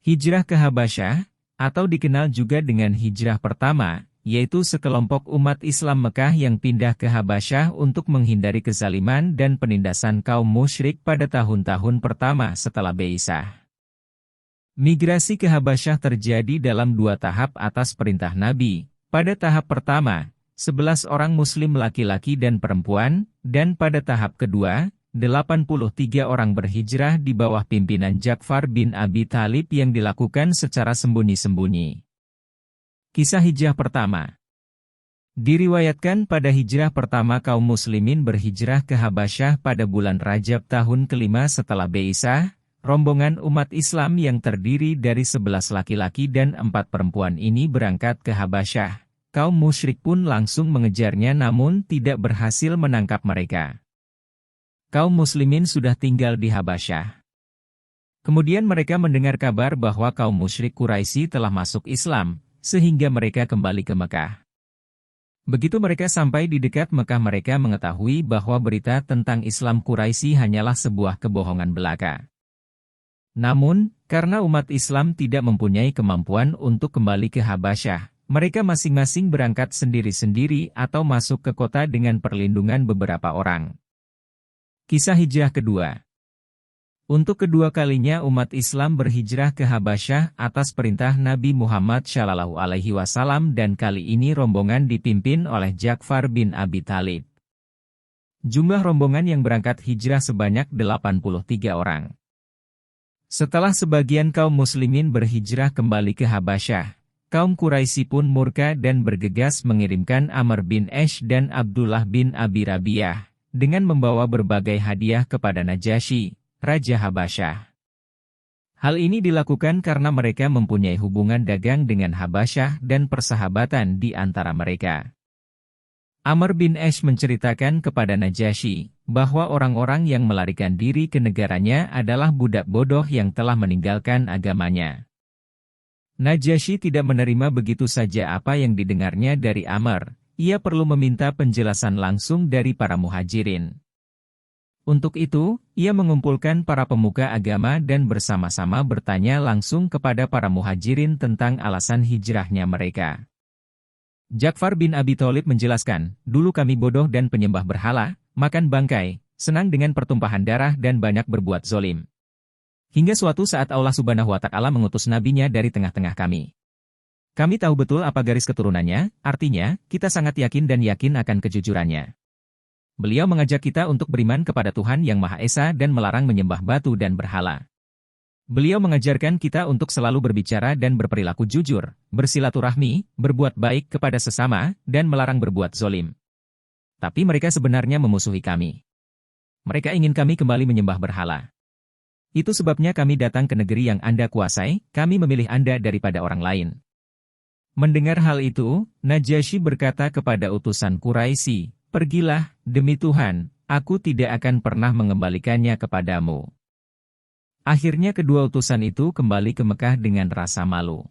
Hijrah ke Habasyah, atau dikenal juga dengan hijrah pertama, yaitu sekelompok umat Islam Mekah yang pindah ke Habasyah untuk menghindari kezaliman dan penindasan kaum musyrik pada tahun-tahun pertama setelah Bi'tsah. Migrasi ke Habasyah terjadi dalam dua tahap atas perintah Nabi. Pada tahap pertama, 11 orang muslim laki-laki dan perempuan, dan pada tahap kedua, 83 orang berhijrah di bawah pimpinan Ja'far bin Abi Thalib yang dilakukan secara sembunyi-sembunyi. Kisah hijrah pertama. Diriwayatkan pada hijrah pertama kaum muslimin berhijrah ke Habasyah pada bulan Rajab tahun kelima setelah Bi'tsah, rombongan umat Islam yang terdiri dari 11 laki-laki dan 4 perempuan ini berangkat ke Habasyah. Kaum musyrik pun langsung mengejarnya namun tidak berhasil menangkap mereka. Kaum muslimin sudah tinggal di Habasyah. Kemudian mereka mendengar kabar bahwa kaum musyrik Quraisy telah masuk Islam, sehingga mereka kembali ke Mekah. Begitu mereka sampai di dekat Mekah mereka mengetahui bahwa berita tentang Islam Quraisy hanyalah sebuah kebohongan belaka. Namun, karena umat Islam tidak mempunyai kemampuan untuk kembali ke Habasyah, mereka masing-masing berangkat sendiri-sendiri atau masuk ke kota dengan perlindungan beberapa orang. Kisah hijrah kedua. Untuk kedua kalinya umat Islam berhijrah ke Habasyah atas perintah Nabi Muhammad SAW dan kali ini rombongan dipimpin oleh Ja'far bin Abi Thalib. Jumlah rombongan yang berangkat hijrah sebanyak 83 orang. Setelah sebagian kaum muslimin berhijrah kembali ke Habasyah, kaum Quraisy pun murka dan bergegas mengirimkan Amr bin Ash dan Abdullah bin Abi Rabi'ah dengan membawa berbagai hadiah kepada Najasyi, Raja Habasyah. Hal ini dilakukan karena mereka mempunyai hubungan dagang dengan Habasyah dan persahabatan di antara mereka. Amr bin Ash menceritakan kepada Najasyi bahwa orang-orang yang melarikan diri ke negaranya adalah budak bodoh yang telah meninggalkan agamanya. Najasyi tidak menerima begitu saja apa yang didengarnya dari Amr. Ia perlu meminta penjelasan langsung dari para muhajirin. Untuk itu, ia mengumpulkan para pemuka agama dan bersama-sama bertanya langsung kepada para muhajirin tentang alasan hijrahnya mereka. Ja'far bin Abi Thalib menjelaskan, dulu kami bodoh dan penyembah berhala, makan bangkai, senang dengan pertumpahan darah dan banyak berbuat zolim. Hingga suatu saat Allah Subhanahu wa Ta'ala mengutus nabinya dari tengah-tengah kami. Kami tahu betul apa garis keturunannya, artinya, kita sangat yakin dan yakin akan kejujurannya. Beliau mengajak kita untuk beriman kepada Tuhan Yang Maha Esa dan melarang menyembah batu dan berhala. Beliau mengajarkan kita untuk selalu berbicara dan berperilaku jujur, bersilaturahmi, berbuat baik kepada sesama, dan melarang berbuat zolim. Tapi mereka sebenarnya memusuhi kami. Mereka ingin kami kembali menyembah berhala. Itu sebabnya kami datang ke negeri yang Anda kuasai, kami memilih Anda daripada orang lain. Mendengar hal itu, Najasyi berkata kepada utusan Quraisy, pergilah, demi Tuhan, aku tidak akan pernah mengembalikannya kepadamu. Akhirnya kedua utusan itu kembali ke Mekah dengan rasa malu.